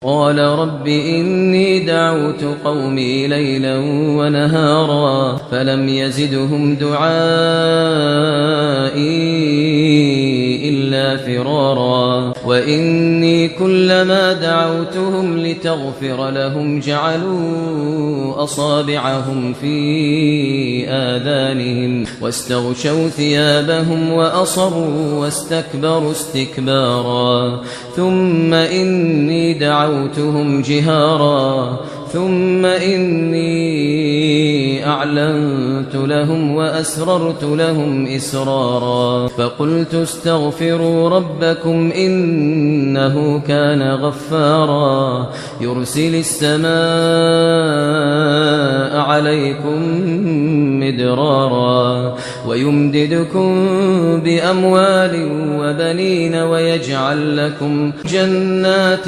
قال رب إني دعوت قومي ليلا ونهارا فلم يزدهم دعائي إلا فرارا وإني كلما دعوتهم لتغفر لهم جعلوا أصابعهم في آذانهم واستغشوا ثيابهم وأصروا واستكبروا استكبارا ثم إني دعوتهم جهارا ثم إني أعلنت لهم وأسررت لهم إسرارا فقلت استغفروا ربكم إنه كان غفارا يرسل السماء عليكم مدرارا ويمددكم بأموال وبنين ويجعل لكم جنات